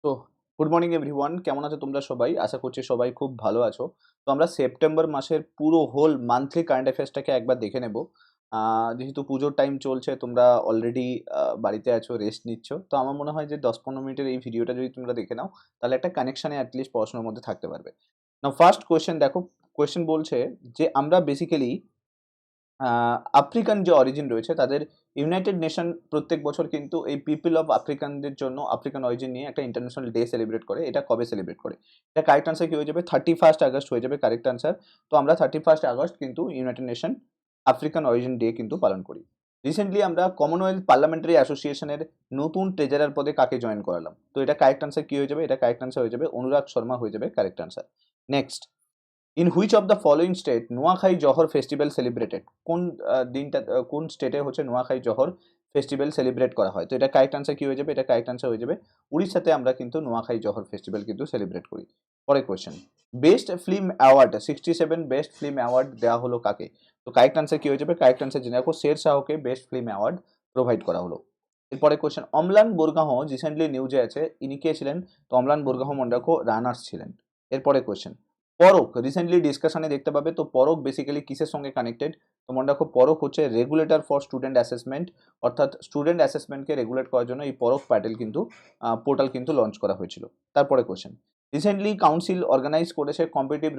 তো good morning everyone, কেমন আছো তোমরা সবাই? আশা করছি সবাই খুব ভালো আছো। তো আমরা সেপ্টেম্বর মাসের পুরো হোল মান্থলি কারেন্ট অ্যাফেয়ার্সটাকে একবার দেখে নেব। যেহেতু পুজোর টাইম চলছে, তোমরা অলরেডি বাড়িতে আছো, রেস্ট নিচ্ছ। তো আমার মনে হয় যে ১০-১৫ মিনিটের এই ভিডিওটা যদি তোমরা দেখে নাও, তাহলে একটা কানেকশানে অ্যাটলিস্ট পড়াশোনার মধ্যে থাকতে পারবে। নাও ফার্স্ট কোয়েশ্চেন দেখো, কোয়েশ্চেন বলছে যে আমরা বেসিক্যালি আফ্রিকান যে অরিজিন রয়েছে তাদের ইউনাইটেড নেশন প্রত্যেক বছর কিন্তু এই পিপল অফ আফ্রিকানদের জন্য আফ্রিকান অরিজিন নিয়ে একটা ইন্টারন্যাশনাল ডে সেলিব্রেট করে। এটা কবে সেলিব্রেট করে? এটা কারেক্ট আনসার কি হয়ে যাবে? 31 আগস্ট হয়ে যাবে কারেক্ট আনসার। তো আমরা 31 আগস্ট কিন্তু United nation African origin day কিন্তু পালন করি। রিসেন্টলি আমরা কমনওয়েলথ পার্লামেন্টারি অ্যাসোসিয়েশনের নতুন ট্রেজারার পদে কাকে জয়েন করালাম? তো এটা কারেক্ট আনসার কি হয়ে যাবে? এটা কারেক্ট আনসার হয়ে যাবে অনুরাগ শর্মা হয়ে যাবে correct answer. Next, in which of the following state Nuakhai Juhar festival celebrated? কোন দিনটা কোন স্টেটে হচ্ছে নোয়াখাই জহর ফেস্টিভ্যাল সেলিব্রেট করা হয়? তো এটা কারেক্ট আনসার কি হয়ে যাবে? এটা কারেক্ট আনসার হয়ে যাবে উড়িষ্যাতে আমরা কিন্তু নোয়াখাই জহর ফেস্টিভ্যাল কিন্তু সেলিব্রেট করি। পরের question, best film award 67 best film award দেওয়া হলো কাকে? তো কারেক্ট আনসার কি হয়ে যাবে? কারেক্ট আনসার জেনে রাখো, শের শাহকে বেস্ট ফিল্ম অ্যাওয়ার্ড প্রোভাইড করা হলো। এরপরে কোয়েশ্চেন, অম্লান বোরগাঁহ রিসেন্টলি নিউজে আছে, ইনি কে ছিলেন? তো অম্লান বোরগাঁহ মনে রাখো রানার্স ছিলেন। এরপরে কোয়েশ্চেন, পরখ রিসেন্টলি ডিসকাশনে দেখতে পাবে। তো পরখ বেসিক্যালি কিসের সঙ্গে কানেক্টেড? তো মনে রাখো পরখ হচ্ছে রেগুলেটর ফর স্টুডেন্ট অ্যাসেসমেন্ট, অর্থাৎ স্টুডেন্ট অ্যাসেসমেন্টকে রেগুলেট করার জন্য এই পরখ প্যাটেল কিন্তু পোর্টাল কিন্তু লঞ্চ করা হয়েছিল। তারপরে কোয়েশ্চেন, রিসেন্টলি কাউন্সিল অর্গানাইজ করেছে কম্পিটিটিভ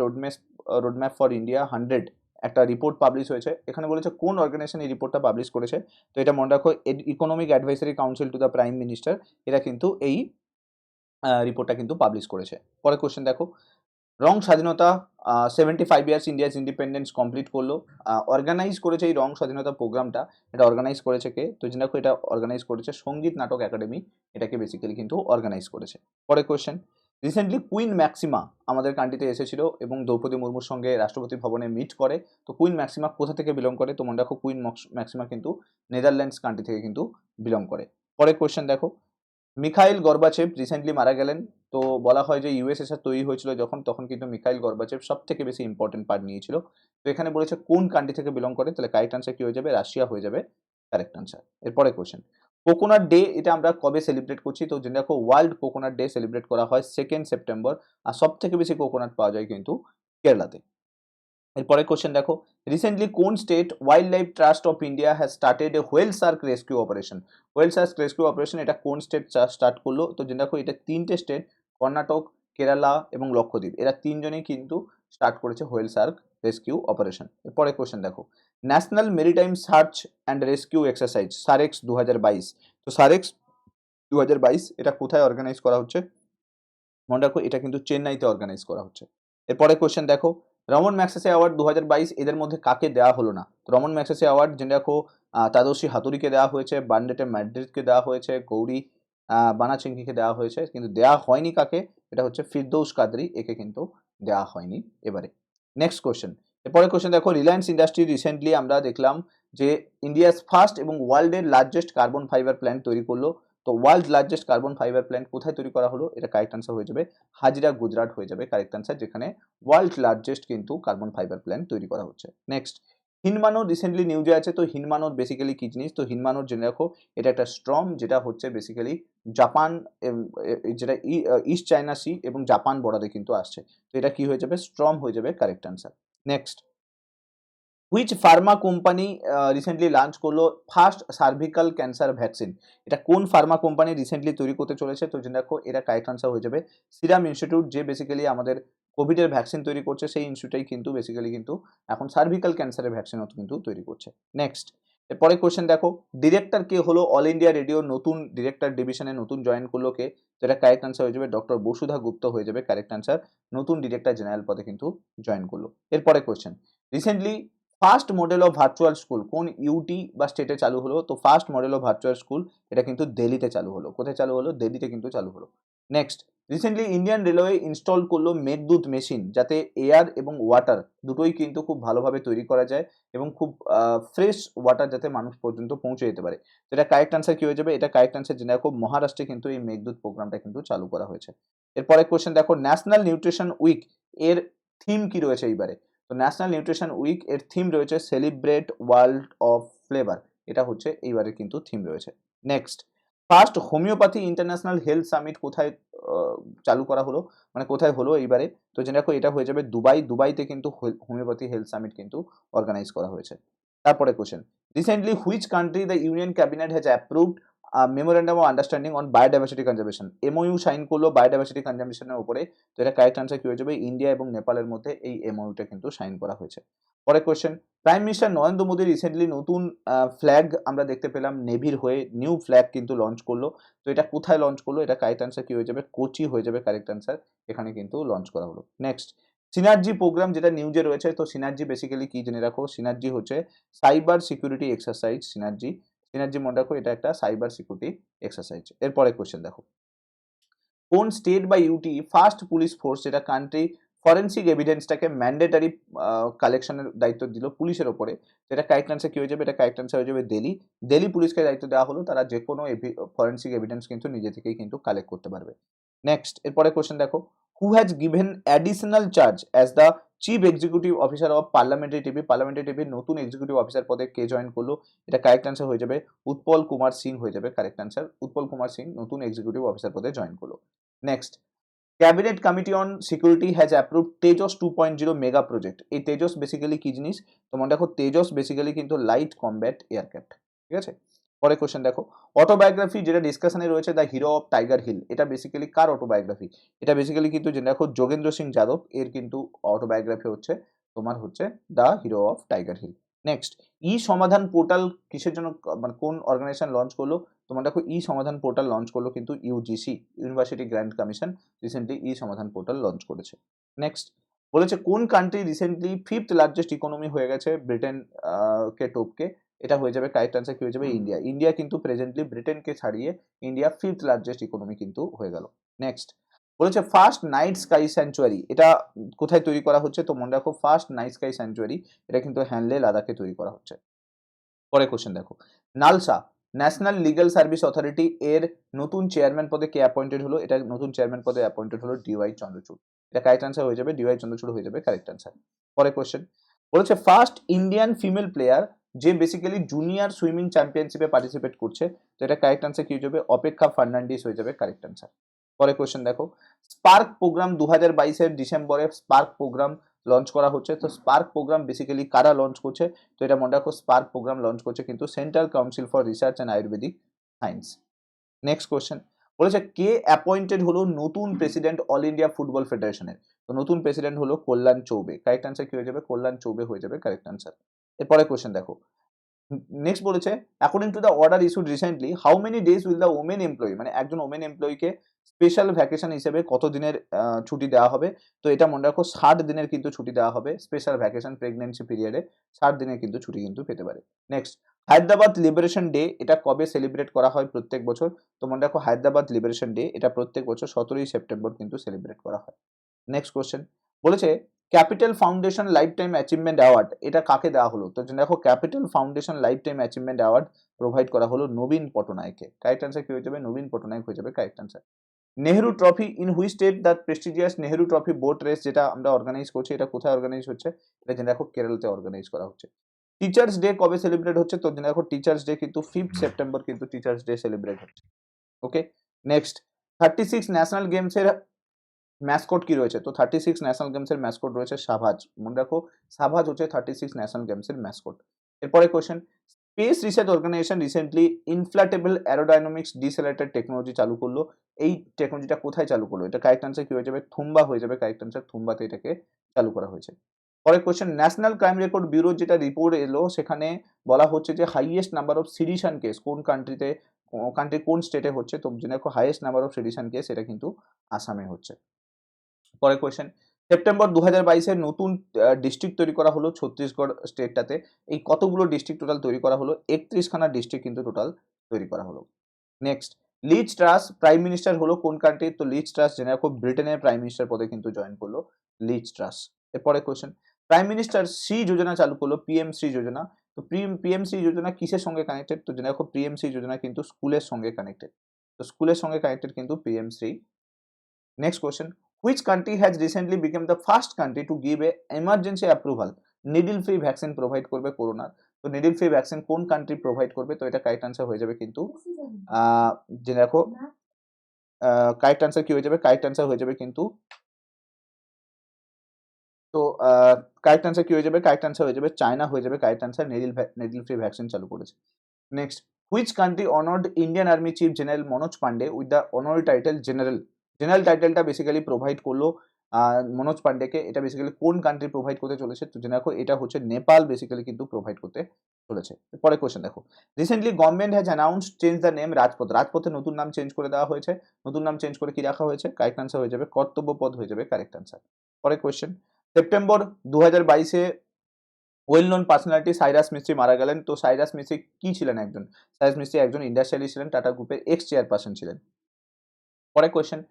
রোডম্যাপ ফর ইন্ডিয়া 100, একটা রিপোর্ট পাবলিশ হয়েছে। এখানে বলেছে কোন অর্গানাইজেশন এই রিপোর্টটা পাবলিশ করেছে? তো এটা মনে রাখো economic advisory council to the prime minister, এরা কিন্তু এই রিপোর্টটা কিন্তু পাবলিশ করেছে। পরে কোয়েশ্চেন দেখো, রং স্বাধীনতা 75 ইয়ার্স ইন্ডিয়াস ইন্ডিপেন্ডেন্স কমপ্লিট করলো। অর্গানাইজ করেছে এই রং স্বাধীনতা প্রোগ্রামটা, এটা অর্গানাইজ করেছে কে? তো জেনে রাখো এটা অর্গানাইজ করেছে সঙ্গীত নাটক একাডেমি, এটাকে বেসিক্যালি কিন্তু অর্গানাইজ করেছে। পরে কোয়েশ্চেন, রিসেন্টলি কুইন ম্যাক্সিমা আমাদের কান্ট্রিতে এসেছিল এবং দ্রৌপদী মুর্মুর সঙ্গে রাষ্ট্রপতি ভবনে মিট করে। তো কুইন ম্যাক্সিমা কোথা থেকে বিলং করে? তো মনে রাখো কুইন ম্যাক্সিমা কিন্তু নেদারল্যান্ডস কান্ট্রি থেকে কিন্তু বিলং করে। পরে কোয়েশ্চেন দেখো, মিখাইল গর্বাচেভ রিসেন্টলি মারা গেলেন। তো বলা হয় যে ইউএসএসআর তৈরি হয়েছিল যখন, তখন কিন্তু মিখাইল গর্বাচেভ সব থেকে বেশি ইম্পর্টেন্ট পার্ট নিয়েছিল। তো এখানে বলেছে কোন কান্ট্রি থেকে বিলং করে? তাহলে কারেক্ট আনসার কি হয়ে যাবে? রাশিয়া হয়ে যাবে কারেক্ট আনসার। এরপরে কোশ্চেন, কোকোনাট ডে এটা আমরা কবে সেলিব্রেট করছি? তো জেনে রাখো ওয়ার্ল্ড কোকোনাট ডে সেলিব্রেট করা হয় 2 সেপ্টেম্বর। আর সব থেকে বেশি কোকোনাট পাওয়া যায় কিন্তু কেরালাতে। এরপরে কোশ্চেন দেখো, রিসেন্টলি কোন state wildlife trust of India has started a whale shark rescue operation? Whale shark rescue operation এটা কোন স্টেট স্টার্ট করলো? তো জেনে রাখো এটা 3টে স্টেট, কর্ণাটক, কেরালা এবং লক্ষদ্বীপ, এরা 3জনেই কিন্তু স্টার্ট করেছে হোয়েল সার্ক রেস্কিউ অপারেশন। এরপরে কোশ্চেন দেখো, national maritime search and rescue exercise SAREX 2022, তো সারেক্স 2022 এটা কোথায় অর্গানাইজ করা হচ্ছে? মনে রাখো এটা কিন্তু চেন্নাইতে অর্গানাইজ করা হচ্ছে। এরপরে কোয়েশ্চেন দেখো, রমন ম্যাগসেসে অ্যাওয়ার্ড 2022 এদের মধ্যে কাকে দেওয়া হলো না? তো রমন ম্যাগসেসে অ্যাওয়ার্ড জেনে রাখো তাদর্শী হাতুরিকে দেওয়া হয়েছে, বান্ডেটে ম্যাড্রিডকে দেওয়া হয়েছে, গৌরী বানাচিংকিকে দেওয়া হয়েছে, কিন্তু দেওয়া হয়নি কাকে? এটা হচ্ছে ফিরদৌস কাদরি, একে কিন্তু দেওয়া হয়নি এবারে। নেক্সট কোয়েশ্চেন, এরপরে কোয়েশ্চেন দেখো, রিলায়েন্স ইন্ডাস্ট্রি রিসেন্টলি আমরা দেখলাম যে ইন্ডিয়াস ফার্স্ট এবং ওয়ার্ল্ডের লার্জেস্ট কার্বন ফাইবার প্ল্যান্ট তৈরি করলো। তো world largest carbon fibre plant কোথায় তৈরি করা হলো? এটা কারেক্ট আনসার হয়ে যাবে হাজিরা গুজরাট হয়ে যাবে কারেক্ট আনসার, যেখানে ওয়ার্ল্ড লার্জেস্ট কিন্তু কার্বন ফাইবার প্ল্যান্ট তৈরি করা হচ্ছে। নেক্সট, হিনমানোর রিসেন্টলি নিউজে আছে। তো হিনমানোর বেসিক্যালি কি জিনিস? তো হিনমানোর জেনে রাখো এটা একটা স্ট্রম, যেটা হচ্ছে বেসিক্যালি জাপান যেটা ইস্ট চায়না সি এবং জাপান বর্ডারে কিন্তু আসছে। তো এটা কি হয়ে যাবে? স্ট্রম হয়ে যাবে correct answer. Next, which Pharma company recently launch করলো ফার্স্ট সার্ভিক্যাল ক্যান্সার ভ্যাকসিন? এটা কোন ফার্মা কোম্পানি রিসেন্টলি তৈরি করতে চলেছে? তো জেনে রাখো এটা কারেক্ট আনসার হয়ে যাবে সিরাম ইনস্টিটিউট, যে বেসিক্যালি আমাদের কোভিডের ভ্যাকসিন তৈরি করছে, সেই ইনস্টিটিউটাই কিন্তু বেসিক্যালি কিন্তু এখন সার্ভিক্যাল ক্যান্সারের ভ্যাকসিনও কিন্তু তৈরি করছে। নেক্সট, এরপরে কোয়েশ্চেন দেখো, ডিরেক্টর কে হলো অল ইন্ডিয়া রেডিও নতুন ডিরেক্টর ডিভিশনে নতুন জয়েন করলো কে? তো এটা কারেক্ট আনসার হয়ে যাবে ডক্টর বসুধা গুপ্ত হয়ে যাবে কারেক্ট আনসার, নতুন ডিরেক্টর জেনারেল পদে কিন্তু জয়েন করলো। এরপরে question, recently first model of virtual school কোন ইউটি বা স্টেটে চালু হলো? তো first model of virtual school এটা কিন্তু দিল্লিতে চালু হলো। কোথায় চালু হলো? দিল্লিতে কিন্তু চালু হলো। Next, recently Indian railway install করলো মেঘদূত মেশিন, যাতে এয়ার এবং ওয়াটার দুটোই কিন্তু খুব ভালোভাবে তৈরি করা যায় এবং খুব ফ্রেশ ওয়াটার যাতে মানুষ পর্যন্ত পৌঁছে যেতে পারে। তো এটা কারেক্ট আনসার কি হয়ে যাবে? এটা কারেক্ট আনসার জেনে রাখো মহারাষ্ট্রে কিন্তু এই মেঘদূত প্রোগ্রামটা কিন্তু চালু করা হয়েছে। এরপরে কোয়েশ্চেন দেখো, ন্যাশনাল নিউট্রিশন উইক এর থিম কি রয়েছে এইবারে? তো ন্যাশনাল নিউট্রিশন উইক এর থিম রয়েছে সেলিব্রেট ওয়ার্ল্ড অফ ফ্লেভার, এটা হচ্ছে এইবারের কিন্তু থিম রয়েছে। Next, first homeopathy international health summit কোথায় চালু করা হলো, মানে কোথায় হলো এইবারে, তো জেনে রাখো এটা হয়ে যাবে দুবাইতে কিন্তু হোমিওপ্যাথি হেলথ সামিট কিন্তু অর্গানাইজ করা হয়েছে। তারপরে question, recently which country the union cabinet has approved memorandum of understanding on biodiversity conservation, MOU sign করলো বায়োডাইভার্সিটি কনজারভেশনের উপরে, তো এটা কারেক্ট আনসার কি হয়ে যাবে, ইন্ডিয়া এবং নেপালের মধ্যে এই এমওইউটা কিন্তু সাইন করা হয়েছে। পরে question, prime minister Narendra Modi recently নতুন ফ্ল্যাগ আমরা দেখতে পেলাম নেভির হয়ে, নিউ ফ্ল্যাগ কিন্তু লঞ্চ করলো, তো এটা কোথায় লঞ্চ করলো, এটা কারেক্ট আনসার কি হয়ে যাবে, কোচি হয়ে যাবে কারেক্ট আনসার, এখানে কিন্তু লঞ্চ করা হলো। নেক্সট, সিনার্জি প্রোগ্রাম যেটা নিউজে রয়েছে, তো সিনার্জি বেসিক্যালি কি জেনে রাখো, সিনার্জি হচ্ছে সাইবার সিকিউরিটি এক্সারসাইজ, সিনার্জি মনে রাখো এটা একটা সাইবার সিকিউরিটি এক্সারসাইজ। এরপরে কোশ্চেন দেখো, কোন স্টেট বা ইউটি ফার্স্ট পুলিশ ফোর্স যেটা কান্ট্রি ফরেন্সিক এভিডেন্সটাকে ম্যান্ডেটারি কালেকশনের দায়িত্ব দিল পুলিশের ওপরে, যেটা কারেক্ট আনসার কি হয়ে যাবে, এটা কারেক্ট আনসার হয়ে যাবে দিল্লি পুলিশকে দায়িত্ব দেওয়া হলো, তারা যে কোনো ফরেন্সিক এভিডেন্স কিন্তু নিজে থেকেই কিন্তু কালেক্ট করতে পারবে। নেক্সট, এরপরে কোশ্চেন দেখো, who has given additional charge as the chief executive officer of parliamentary টিভির নতুন এক্সিকিউটিভ অফিসার পদে কে জয়েন করলো, এটা কারেক্ট আনসার হয়ে যাবে উৎপল কুমার সিং হয়ে যাবে কারেক্ট আনসার, উৎপল কুমার সিং নতুন এক্সিকিউটিভ অফিসার পদে জয়েন করলো। Next, cabinet committee on security has approve Tejas 2.0 mega project, এই তেজস বেসিক্যালি কি জিনিস, তোমার দেখো তেজস বেসিক্যালি কিন্তু লাইট কমব্যাট এয়ারক্রাফট, ঠিক আছে। পরে কোশ্চেন দেখো, অটোবায়োগ্রাফি যেটা ডিসকাশনে রয়েছে the hero of Tiger Hill, এটা বেসিক্যালি কার অটোবায়োগ্রাফি, এটা বেসিক্যালি কিন্তু জেনে রাখো যোগেন্দ্র সিং যাদব এর কিন্তু অটোবায়োগ্রাফি হচ্ছে তোমার হচ্ছে the hero of Tiger Hill. Next, e Samadhan portal কিসের জন্য, মানে কোন অর্গানাইজেশন লঞ্চ করলো, তোমার দেখো ই সমাধান পোর্টাল লঞ্চ করলো কিন্তু UGC, University Grant Commission recently e Samadhan portal launch করেছে। নেক্সট, বলেছে কোন country recently fifth largest economy হয়ে গেছে ব্রিটেন কে টপকে, এটা হয়ে যাবে কারেক্ট আনসার কি হয়ে যাবে, ইন্ডিয়া কিন্তু প্রেজেন্টলি ব্রিটেনকে ছাড়িয়ে ইন্ডিয়া ফিফথ লার্জেস্ট ইকোনমি কিন্তু হয়ে গেল। নেক্সট, বলেছে ফার্স্ট নাইট স্কাই স্যাংচুয়ারি, এটা কোথায় তৈরি করা হচ্ছে, তো মনে রাখো ফার্স্ট নাইট স্কাই স্যাংচুয়ারি এটা কিন্তু হ্যানলে লাদাখে তৈরি করা হচ্ছে। পরে কোশ্চেন দেখো, NALSA national legal service authority এর নতুন চেয়ারম্যান পদে কে অ্যাপয়েন্টেড হলো, এটা নতুন চেয়ারম্যান পদে অ্যাপয়েন্টেড হলো ডিওয়াই চন্দ্রচূড়, এটা কারেক্ট আনসার হয়ে যাবে, ডিওয়াই চন্দ্রচূড় হয়ে যাবে কারেক্ট আনসার। পরে কোশ্চেন বলেছে ফার্স্ট ইন্ডিয়ান ফিমেল প্লেয়ার যে বেসিক্যালি জুনিয়র সুইমিং চ্যাম্পিয়নশিপে পার্টিসিপেট করছে, তো এটা কারেক্ট আনসার কি হয়ে যাবে, অপেক্ষা ফার্নান্ডিস হয়ে যাবে কারেক্ট আনসার। পরে কোশ্চেন দেখো, স্পার্ক প্রোগ্রাম 2022 ডিসেম্বরে স্পার্ক প্রোগ্রাম লঞ্চ করা হচ্ছে, তো স্পার্ক প্রোগ্রাম বেসিক্যালি কারা লঞ্চ করছে, তো এটা মনে রাখো স্পার্ক প্রোগ্রাম লঞ্চ করছে কিন্তু central council for research and Ayurvedic science. Next question বলেছে কে অ্যাপয়েন্টেড হলো নতুন প্রেসিডেন্ট অল ইন্ডিয়া ফুটবল ফেডারেশনের, তো নতুন প্রেসিডেন্ট হলো কল্যাণ চৌবে, কারেক্ট আনসার কি হয়ে যাবে, কল্যাণ চৌবে হয়ে যাবে কারেক্ট আনসার। এরপরে কোশ্চেন দেখো, নেক্সট বলেছে according to the order issued recently how many days will the women employee, মানে একজন ওমেন এমপ্লয়িকে স্পেশাল ভ্যাকেশন হিসেবে কত দিনের ছুটি দেওয়া হবে, তো এটা মনে রাখো 60 দিনের কিন্তু ছুটি দেওয়া হবে স্পেশাল ভ্যাকেশন প্রেগনেন্সি পিরিয়ডে, 60 দিনের কিন্তু ছুটি কিন্তু পেতে পারে। নেক্সট, হায়দ্রাবাদ লিবারেশন ডে এটা কবে সেলিব্রেট করা হয় প্রত্যেক বছর, তো মনে রাখো হায়দ্রাবাদ লিবারেশন ডে এটা প্রত্যেক বছর 17ই সেপ্টেম্বর কিন্তু সেলিব্রেট করা হয়। নেক্সট কোশ্চেন বলেছে capital foundation life time achievement award এটা কাকে দেওয়া হলো, তো দেখো capital foundation life time achievement award provide করা হলো নবীন পটনায়ককে, কারেক্ট আনসার কি হয়ে যাবে, নবীন পটনায়ক হয়ে যাবে correct answer. Nehru trophy in which state the prestigious Nehru trophy boat race যেটা আমরা অর্গানাইজ করছি, এটা কোথায় অর্গানাইজ হচ্ছে, এটা জেনে রাখো কেরলতে অর্গানাইজ করা হচ্ছে। টিচার্স ডে কবে সেলিব্রেট হচ্ছে, তো জেনে রাখো টিচার্স ডে কিন্তু 5 সেপ্টেম্বর কিন্তু টিচার্স ডে সেলিব্রেট হচ্ছে। ওকে, নেক্সট, 36 ন্যাশনাল গেমসের ম্যাসকট কি রয়েছে, তো 36 ন্যাশনাল গেমসের ম্যাসকট রয়েছে সাভাজ, মনে রাখো সাভাজ হচ্ছে 36 ন্যাশনাল গেমসের ম্যাসকট। এরপরে question, space research organisation recently inflatable aerodynamics decelerated technology চালু করলো, এই টেকনোলজিটা কোথায় চালু করলো, এটা কারেক্ট আনসার কি হয়ে যাবে, থুম্বা হয়ে যাবে কারেক্ট আনসার, থুম্বাতে এটাকে চালু করা হয়েছে। পরে question, national crime record bureau যেটা রিপোর্ট এলো সেখানে বলা হচ্ছে যে highest number of sedition case কোন কান্ট্রি কোন স্টেটে হচ্ছে, তো জেনে রাখো highest number of sedition case এটা কিন্তু আসামে হচ্ছে। পরে কোয়েশ্চেন, সেপ্টেম্বর 2022-এর নতুন ডিস্ট্রিক্ট তৈরি করা হলো ছত্তিশগড় স্টেটটাতে, এই কতগুলো ডিস্ট্রিক্ট টোটাল তৈরি করা হলো, 31খানা ডিস্ট্রিক্ট কিন্তু টোটাল তৈরি করা হলো। নেক্সট, লিজ ট্রাস প্রাইম মিনিস্টার হলো কোন কান্ট্রির, তো লিজ ট্রাস জেনে রাখো ব্রিটেনের প্রাইম মিনিস্টার পদে কিন্তু জয়েন করলো লিজ ট্রাস। এরপরে কোয়েশ্চেন, প্রাইম মিনিস্টার শ্রী যোজনা চালু করলো, পিএম শ্রী যোজনা, তো পিএম শ্রী যোজনা কিসের সঙ্গে কানেক্টেড, তো জেনে রাখো পিএম শ্রী যোজনা কিন্তু স্কুলের সঙ্গে কানেক্টেড, তো স্কুলের সঙ্গে কানেক্টেড কিন্তু PM Shri. Next question. Which country has recently become the first country to give a emergency approval needle free vaccine provide করবে করোনার, তো needle free vaccine কোন কান্ট্রি প্রোভাইড করবে, তো এটা কারেক্ট আনসার হয়ে যাবে কিন্তু জেনে রাখো কারেক্ট আনসার কি হয়ে যাবে? কারেক্ট আনসার হয়ে যাবে কিন্তু, তো কারেক্ট আনসার কি হয়ে যাবে? কারেক্ট আনসার হয়ে যাবে চায়না হয়ে যাবে কারেক্ট আনসার। নেডিল ফ্রি ভ্যাকসিন চালু করেছে। Next, which country honoured Indian army chief general Manoj Pande with the honorary title general? General টাইটেলটা বেসিক্যালি প্রোভাইড করলো মনোজ পান্ডেকে। এটা বেসিক্যালি কোন কান্ট্রি প্রোভাইড করতে চলেছে? তো জেনে রাখো এটা হচ্ছে নেপাল বেসিক্যালি কিন্তু প্রোভাইড করতে চলেছে। পরে কোয়েশ্চেন দেখো, recently government has announce change the name রাজপথ। রাজপথের নতুন নাম চেঞ্জ করে দেওয়া হয়েছে। নতুন নাম চেঞ্জ করে কি রাখা হয়েছে? কারেক্ট আনসার হয়ে যাবে কর্তব্য পদ হয়ে যাবে কারেক্ট আনসার। পরে কোয়েশ্চেন, সেপ্টেম্বর 2022-এ well known personality Cyrus Mistry মারা গেলেন। তো সাইরাস মিস্ত্রি কি ছিলেন? একজন সাইরাস মিস্ত্রি একজন ইন্ডাস্ট্রিয়ালিস্ট ছিলেন, টাটা গ্রুপের এক্স চেয়ারপারসন ছিলেন। পরে question,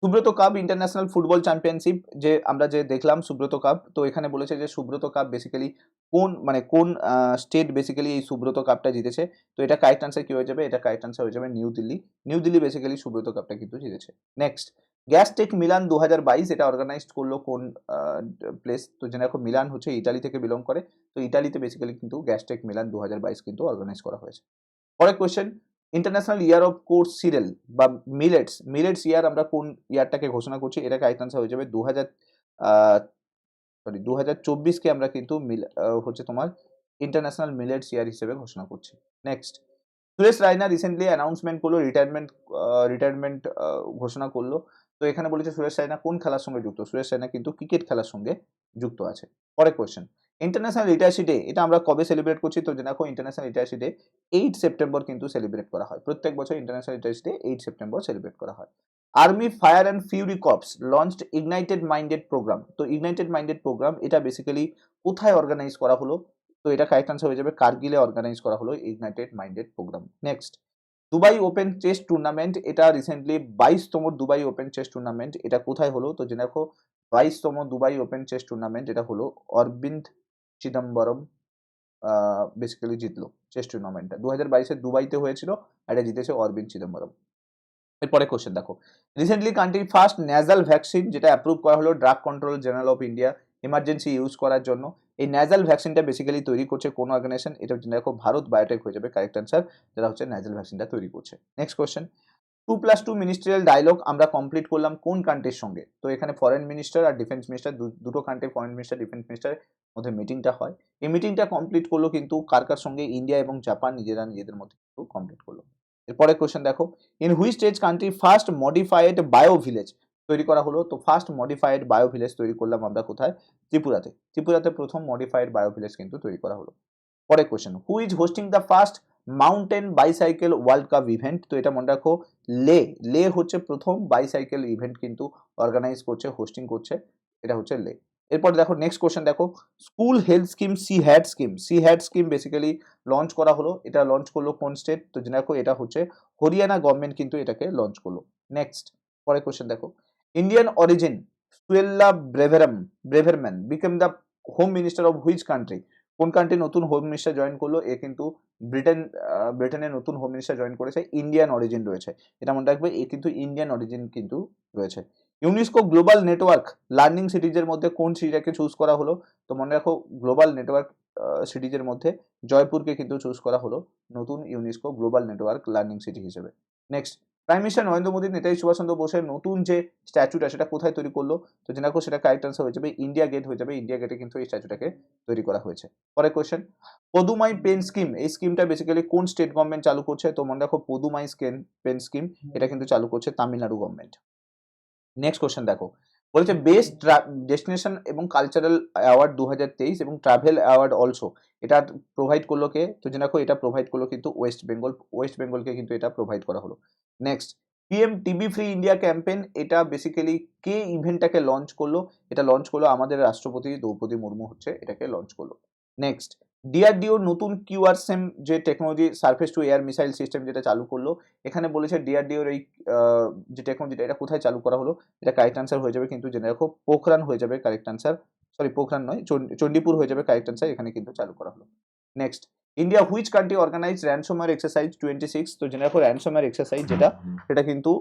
Subrata cup international football championship যে আমরা যে দেখলাম সুব্রত কাপ, তো এখানে বলেছে যে সুব্রত কাপ বেসিক্যালি কোন স্টেট বেসিক্যালি এই সুব্রত কাপটা জিতেছে? তো এটা কারেক্ট আনসার কি হয়ে যাবে? এটা কারেক্ট আনসার হয়ে যাবে নিউ দিল্লি। নিউ দিল্লি বেসিক্যালি সুব্রত কাপটা কিন্তু জিতেছে। নেক্সট, গ্যাসটেক মিলান 2022 এটা অর্গানাইজড করলো কোন প্লেস? তো জেনে রাখো মিলান হচ্ছে ইটালি থেকে বিলং করে। তো ইটালিতে বেসিক্যালি কিন্তু গ্যাসটেক মিলান 2022 কিন্তু অর্গানাইজ করা হয়েছে। পরের question, international year of course serial বা মিলেটস ইয়ার আমরা কোন ইয়ারটাকে ঘোষণা করছি? এটা কারেক্ট আনসার হয়ে যাবে 2024-কে আমরা কিন্তু হচ্ছে তোমার ইন্টারন্যাশনাল মিলেটস ইয়ার হিসেবে ঘোষণা করছি। Next, Suresh Raina recently announcement করলো রিটায়ারমেন্ট ঘোষণা করলো। তো এখানে বলেছে সুরেশ রায়না কোন খেলার সঙ্গে যুক্ত? সুরেশ রায়না কিন্তু ক্রিকেট খেলার সঙ্গে যুক্ত আছে। পরের কোয়েশ্চেন, ইন্টারন্যাশনাল লিটারেসি ডে এটা আমরা কবে সেলিব্রেট করছি? তো দেখো ইন্টারন্যাশনাল লিটারেসি ডে 8 সেপ্টেম্বর কিন্তু সেলিব্রেট করা হয়। প্রত্যেক বছর international literacy day 8 September celebrate করা হয়। Army fire and fury corps launched ignited minded programme. তো ইগনাইটেড মাইন্ডেড প্রোগ্রাম এটা বেসিক্যালি কোথায় অর্গানাইজ করা হলো? তো এটা কারেক্ট আনসার হয়ে যাবে কার্গিলে অর্গানাইজ করা হলো ignited minded programme. Next, Dubai Open chess tournament এটা রিসেন্টলি 22তম দুবাই ওপেন চেস টুর্নামেন্ট এটা কোথায় হলো? তো জেনে রাখো 22তম দুবাই ওপেন চেস টুর্নামেন্ট এটা হলো অরবিন্দ চিদম্বরম বেসিক্যালি জিতলো চেস টুর্নামেন্টটা। 2022-এ দুবাইতে হয়েছিল, আর এটা জিতেছে অরবিন্দ চিদম্বরম। এরপরে কোশ্চেন দেখো, recently country first nasal vaccine যেটা অ্যাপ্রুভ করা হলো drug control general of India emergency use করার জন্য। এই ন্যাজাল ভ্যাকসিনটা বেসিক্যালি তৈরি করছে কোন অর্গানাইজেশন? এটা জেনে রাখো ভারত বায়োটেক হয়ে যাবে কারেক্ট আনসার, যারা হচ্ছে ন্যাজাল ভ্যাকসিনটা তৈরি করছে। নেক্সট কোশ্চেন, 2+2 মিনিস্ট্রিয়াল ডায়লগ আমরা কমপ্লিট করলাম কোন কান্ট্রির সঙ্গে? তো এখানে ফরেন মিনিস্টার আর ডিফেন্স মিনিস্টার দুটো কান্ট্রি ফরেন মিনিস্টার ডিফেন্স মিনিস্টারের মধ্যে মিটিংটা হয়। এই মিটিংটা কমপ্লিট করলো কিন্তু কার সঙ্গে? ইন্ডিয়া এবং জাপান নিজেদের মধ্যে কিন্তু কমপ্লিট করলো। এরপরে কোশ্চেন দেখো, in which state country first modified bio village তৈরি করা হলো? তো ফার্স্ট মডিফাইড বায়ো ভিলেজ তৈরি করলাম আমরা কোথায়? ত্রিপুরাতে। ত্রিপুরাতে প্রথম মডিফাইড বায়ো ভিলেজ কিন্তু তৈরি করা হলো। পরের question, who is hosting the first mountain bicycle world cup event? তো এটা মনে রাখো লে হচ্ছে প্রথম বাইসাইকেল ইভেন্ট কিন্তু অর্গানাইজ করছে, হোস্টিং করছে, এটা হচ্ছে লে। এরপর দেখো নেক্সট কোশ্চেন দেখো, school health scheme she had scheme basically launch করা হলো। এটা লঞ্চ করলো কোন স্টেট? তো জেনে রাখো এটা হচ্ছে হরিয়ানা গভর্নমেন্ট কিন্তু এটাকে লঞ্চ করলো। নেক্সট, পরের কোশ্চেন দেখো, Indian origin Suella Braverman became the home minister of which country? কোন কান্ট্রি নতুন হোম মিনিস্টার জয়েন করলো? এ কিন্তু ব্রিটেনের নতুন হোম মিনিস্টার জয়েন করেছে, ইন্ডিয়ান অরিজিন রয়েছে। এটা মনে রাখবে এ কিন্তু ইন্ডিয়ান অরিজিন কিন্তু রয়েছে। ইউনেস্কো গ্লোবাল নেটওয়ার্ক লার্নিং সিটিজের মধ্যে কোন সিটিটাকে চুজ করা হলো? তো মনে রাখো গ্লোবাল নেটওয়ার্ক সিটিজের মধ্যে জয়পুরকে কিন্তু চুজ করা হলো নতুন UNESCO global network learning city হিসেবে। Next, prime minister Narendra Modi Netaji Subhash Chandra বোসের নতুন যে স্ট্যাচুটা সেটা কোথায় তৈরি করলো? তো জেনে রাখো সেটা কারেক্ট আনসার হয়ে যাবে ইন্ডিয়া গেট হয়ে যাবে। ইন্ডিয়া গেটে কিন্তু এই স্ট্যাচুটাকে তৈরি করা হয়েছে। পরের কোয়েশ্চেন, পদুমাই পেন স্কিম এই স্কিমটা বেসিক্যালি কোন স্টেট গভর্নমেন্ট চালু করছে? তো মনে রাখো পদুমাই পেন স্কিম এটা কিন্তু চালু করছে তামিলনাড়ু গভর্নমেন্ট। নেক্সট কোশ্চেন দেখো, বলছে বেস্ট ডেস্টিনেশন এবং কালচারাল অ্যাওয়ার্ড 2023 এবং ট্রাভেল অ্যাওয়ার্ড অলসো এটা প্রোভাইড করলো কে? তো জেনে রাখো এটা প্রোভাইড করলো কিন্তু ওয়েস্ট বেঙ্গলকে কিন্তু এটা প্রোভাইড করা হলো। Next, PM TB free India campaign এটা বেসিক্যালি কে ইভেন্টটাকে লঞ্চ করলো? এটা লঞ্চ করলো আমাদের রাষ্ট্রপতি দ্রৌপদী মুর্মু হচ্ছে এটাকে লঞ্চ করলো। নেক্সট, ডিআরডিও নতুন কিউআরসেম যে technology surface two air missile system যেটা চালু করলো, এখানে বলেছে ডিআরডিওর এই যে টেকনোলজিটা এটা কোথায় চালু করা হলো? এটা কারেক্ট আনসার হয়ে যাবে কিন্তু জেনে রাখো পোখরান হয়ে যাবে কারেক্ট আনসার, সরি পোখরান নয় চণ্ডীপুর হয়ে যাবে কারেক্ট আনসার, এখানে কিন্তু চালু করা হলো। Next, India which country organise ransomware exercise 26? তো জেনে রাখো র্যানসোমওয়্যার এক্সারসাইজ যেটা সেটা কিন্তু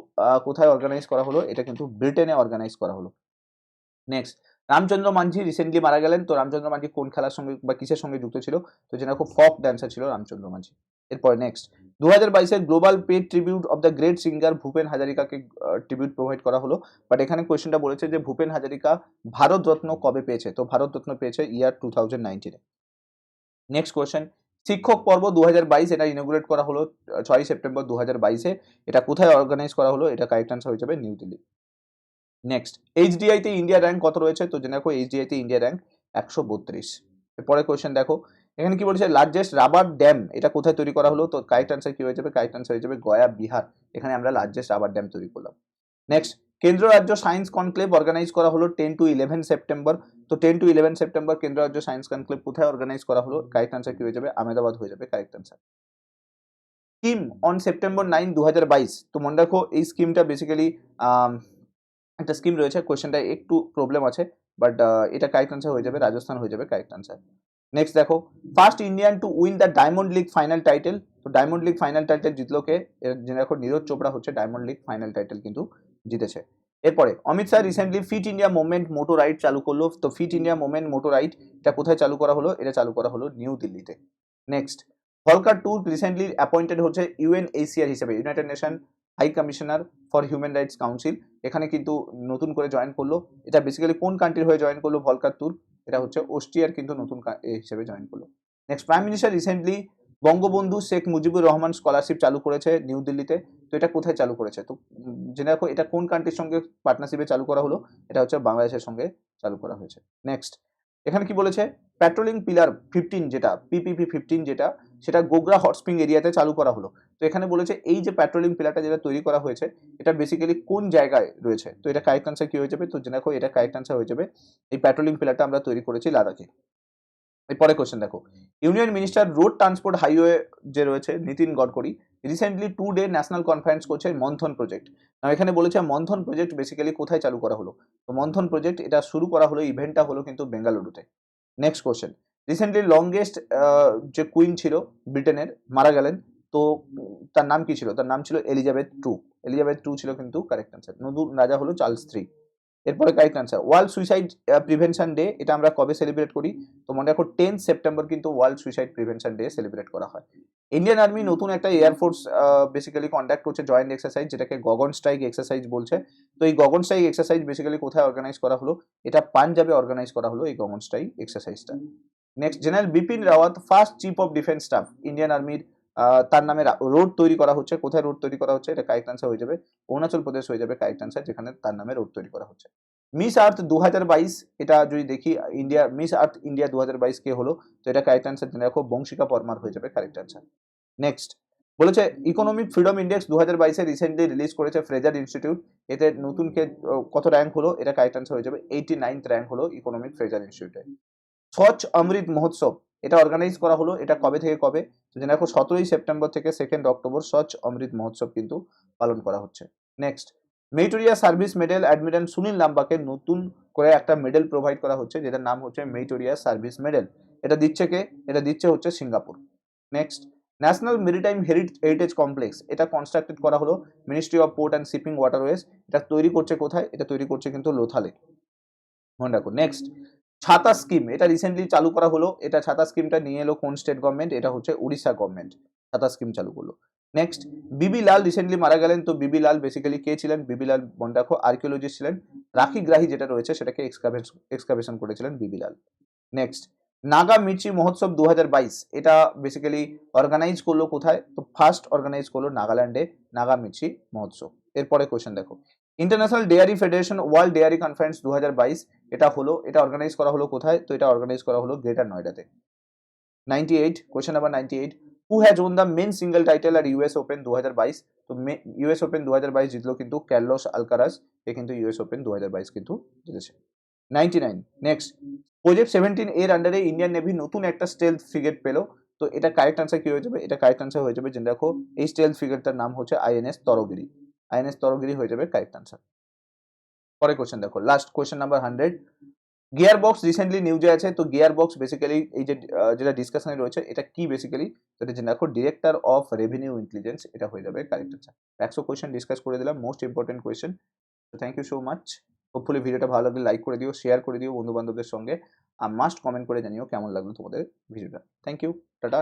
কোথায় অর্গানাইজ করা হলো? এটা কিন্তু ব্রিটেনে অর্গানাইজ করা হলো। নেক্সট, রামচন্দ্র মাঝি রিসেন্টলি মারা গেলেন। তো রামচন্দ্র মাঝি কোন খেলার সঙ্গে বা কিসের সঙ্গে যুক্ত ছিল? তো জেনে রাখো ফক ড্যান্সার ছিল রামচন্দ্র মাঝি। এরপরে নেক্সট 2022-এর global paid tribute of the great singer Bhupen হাজারিকাকে ট্রিবিউট প্রোভাইড করা হলো, বাট এখানে কোয়েশ্চেনটা বলেছে যে ভূপেন হাজারিকা ভারতরত্ন কবে পেয়েছে, তো ভারতরত্ন পেয়েছে ইয়ার 2019-এ। নেক্সট কোয়েশ্চেন, শিক্ষক পর্ব 2022 এটা ইনোগ্রেট করা হলো 6 সেপ্টেম্বর 2022-এ, এটা কোথায় অর্গানাইজ করা হলো, এটা কারেক্ট আনসার হয়ে যাবে নিউ দিল্লি। নেক্সট, এইচডিআইতে ইন্ডিয়া র্যাঙ্ক কত রয়েছে, তো জেনে রাখো এইচডিআইতে ইন্ডিয়া র্যাঙ্ক 132। এরপরে কোয়েশ্চেন দেখো, এখানে কি বলেছে লার্জেস্ট রাবার ড্যাম এটা কোথায় তৈরি করা হলো, তো কারেক্ট আনসার কি হয়ে যাবে, কারেক্ট আনসার হয়ে যাবে গয়া, বিহার। এখানে আমরা লার্জেস্ট রাবার ড্যাম তৈরি করলাম। নেক্সট, কেন্দ্র রাজ্য সায়েন্স কনক্লেভ অর্গানাইজ করা হলো 10 to 11 সেপ্টেম্বর, তো 10 to 11 সেপ্টেম্বর কেন্দ্র রাজ্য সায়েন্স কনক্লেভ কোথায় অর্গানাইজ করা হলো, কারেক্ট আনসার কি হয়ে যাবে, আহমেদাবাদ হয়ে যাবে correct answer. Scheme on September 9, 2022, তো মনে রাখো এই স্কিমটা বেসিক্যালি একটা স্কিম রয়েছে, কোয়েশ্চেনটা একটু প্রবলেম আছে, বাট এটা কারেক্ট আনসার হয়ে যাবে রাজস্থান হয়ে যাবে কারেক্ট আনসার। নেক্সট দেখো, first Indian to win the diamond league final title, তো ডায়মন্ড লিগ ফাইনাল টাইটেল জিতলো কে, জেনে রাখো নীরজ চোপড়া হচ্ছে ডায়মন্ড লিগ ফাইনাল টাইটেল কিন্তু জিতেছে। এরপরে Amit Shah recently Fit India movement moto ride চালু করলো, তো Fit India movement moto ride এটা কোথায় চালু করা হলো, এটা চালু করা হলো নিউ দিল্লিতে। Next, Volker Turk recently appointed হচ্ছে ইউএনএইচসিআর হিসেবে, United Nation high commissioner for human rights council, এখানে কিন্তু নতুন করে জয়েন করলো। এটা বেসিক্যালি কোন কান্ট্রির হয়ে জয়েন করলো ভলকার তুর্ক, এটা হচ্ছে অস্ট্রিয়ার কিন্তু নতুন হিসেবে জয়েন করলো। Next, prime minister recently Bangabandhu Sheikh Mujibur Rahman scholarship চালু করেছে নিউ দিল্লিতে, তো এটা কোথায় চালু করেছে, তো জেনে রাখো এটা কোন কান্ট্রির সঙ্গে পার্টনারশিপে চালু করা হলো, এটা হচ্ছে বাংলাদেশের সঙ্গে চালু করা হয়েছে। নেক্সট, এখানে কি বলেছে প্যাট্রোলিং পিলার 15 যেটা পিপিপি 15 যেটা, সেটা গোগরা হট স্প্রিং এরিয়াতে চালু করা হলো। তো এখানে বলেছে এই যে প্যাট্রোলিং পিলারটা যেটা তৈরি করা হয়েছে এটা বেসিক্যালি কোন জায়গায় রয়েছে, তো এটা কারেক্ট আনসার কি হয়ে যাবে, তো জেনে রাখো এটা কারেক্ট আনসার হয়ে যাবে এই প্যাট্রোলিং পিলারটা আমরা তৈরি করেছি লাদাখে। এরপরে কোশ্চেন দেখো, union minister road transport highway যে রয়েছে Nitin Gadkari recently 2 day national conference করছে মন্থন প্রজেক্ট। এখানে বলেছে মন্থন প্রজেক্ট বেসিক্যালি কোথায় চালু করা হলো, তো মন্থন প্রজেক্ট এটা শুরু করা হলো, ইভেন্টটা হলো কিন্তু বেঙ্গালুরুতে। নেক্সট কোশ্চেন, রিসেন্টলি লংগেস্ট যে কুইন ছিল ব্রিটেনের মারা গেলেন, তো তার নাম কি ছিল, তার নাম ছিল এলিজাবেথ টু, এলিজাবেথ টু ছিল কিন্তু কারেক্ট আনসার, নতুন রাজা হলো চার্লস 3। এরপরে correct answer, world Suicide Prevention day এটা আমরা কবে সেলিব্রেট করি, তো মনে রাখো 10 সেপ্টেম্বর কিন্তু World Suicide Prevention Day celebrate করা হয়। ইন্ডিয়ান আর্মি নতুন একটা এয়ারফোর্স বেসিক্যালি কন্ডাক্ট করছে জয়েন্ট এক্সারসাইজ, যেটাকে গগন স্ট্রাইক এক্সারসাইজ বলছে। তো এই গগন স্ট্রাইক এক্সারসাইজ বেসিক্যালি কোথায় অর্গানাইজ করা হলো, এটা পাঞ্জাবে অর্গানাইজ করা হলো এই গগন স্ট্রাইক এক্সারসাইজটা। Next, general Bipin Rawat first chief of defence staff Indian আর্মির, তার নামে রোড তৈরি করা হচ্ছে, কোথায় রোড তৈরি করা হচ্ছে, এটা কারেক্ট আনসার হয়ে যাবে অরুণাচল প্রদেশ হয়ে যাবে কারেক্ট আনসার, যেখানে তার নামে রোড তৈরি করা হচ্ছে। মিস আর্থ 2022 এটা যদি দেখি ইন্ডিয়া মিস আর্থ ইন্ডিয়া 2022 কে হলো, তো এটা কারেক্ট আনসার জেনে রাখো বংশিকা পরমার হয়ে যাবে কারেক্ট আনসার। নেক্সট, বলেছে economic freedom index 2022 recently release করেছে ফ্রেজার ইনস্টিটিউট, এতে নতুন কে কত র্যাঙ্ক হলো, এটা কারেক্ট আনসার হয়ে যাবে 89th র্যাঙ্ক হলো ইকোনমিক ফ্রেজার ইনস্টিটিউটে। স্বচ্ছ অমৃত মহোৎসব এটা অর্গানাইজ করা হলো, এটা কবে থেকে কবে, তো জেনে রাখো 17 সেপ্টেম্বর থেকে 2 অক্টোবর স্বচ্ছ অমৃত মহোৎসব কিন্তু পালন করা হচ্ছে। Next, meritorious service medal admiral Sunil লাম্বাকে নতুন করে একটা মেডেল প্রোভাইড করা হচ্ছে, যেটার নাম হচ্ছে মেরিটোরিয়া সার্ভিস মেডেল, এটা দিচ্ছে কে, এটা দিচ্ছে হচ্ছে Singapore. Next, national maritime heritage complex এটা কনস্ট্রাক্টেড করা হলো ministry of port and shipping waterways, এটা তৈরি করছে কোথায়, এটা তৈরি করছে কিন্তু লোথালে, মনে রাখো। নেক্সট, ছাতা স্কিম এটা রিসেন্টলি চালু করা হলো, এটা ছাতা স্কিমটা নিয়ে এলো কোন স্টেট গভর্নমেন্ট, এটা হচ্ছে উড়িষ্যা গভর্নমেন্ট ছাতা স্কিম চালু করলো। নেক্সট, বিবি লাল রিসেন্টলি মারা গেলেন, তো বিবি লাল বেসিক্যালি কে ছিলেন, বিবি লাল মনে রাখো আর্কিওলজিস্ট ছিলেন, রাখি গ্রাহি যেটা রয়েছে সেটাকে এক্সকাভেশন করেছিলেন বিবি লাল। নেক্সট, নাগা মির্চি মহোৎসব 2022 এটা বেসিক্যালি অর্গানাইজ করলো কোথায়, তো ফার্স্ট অর্গানাইজ করলো নাগাল্যান্ডে নাগা মির্চি মহোৎসব। এরপরে কোয়েশ্চেন দেখো, international dairy federation world dairy conference 2022 এটা হলো, এটা অর্গানাইজ করা হলো কোথায়, তো এটা অর্গানাইজ করা হলো গ্রেটার নয়ডাতে। 98 question number 98, who has won the men single title আর ইউএস ওপেন 2022, তো ইউএস ওপেন 2022 জিতলো কিন্তু কার্লোস আলকারাজ, এ কিন্তু ইউএস ওপেন 2022 কিন্তু জিতেছে। 99, নেক্সট, প্রজেক্ট 17 এর আন্ডারে ইন্ডিয়ান নেভি নতুন একটা স্টেলথ ফ্রিগেট পেলো, তো এটা কারেক্ট আনসার কি হয়ে যাবে, এটা কারেক্ট আনসার হয়ে যাবে জেনে রাখো এই স্টেলথ ফ্রিগেটটার নাম হচ্ছে আইএনএস তরগিরি, আইএনএস তরগিরি হয়ে যাবে কারেক্ট আনসার। পরে কোশ্চেন দেখো, last question number 100, gear box recently নিউজে আছে, তো গিয়ার বক্স বেসিক্যালি এই যে যেটা ডিসকাশনে রয়েছে এটা কি বেসিক্যালি, সেটা জেনে রাখো ডিরেক্টর অফ রেভিনিউ ইন্টেলিজেন্স, এটা হয়ে যাবে কারেক্ট আনসার। 100 কোশ্চেন ডিসকাস করে দিলাম, মোস্ট ইম্পর্টেন্ট কোয়েশ্চেন। তো thank you so much, hopefully ভিডিওটা ভালো লাগলে লাইক করে দিও, শেয়ার করে দিও বন্ধু বান্ধবদের সঙ্গে, আর মাস্ট কমেন্ট করে জানিও কেমন লাগলো তোমাদের ভিডিওটা। Thank you, tata.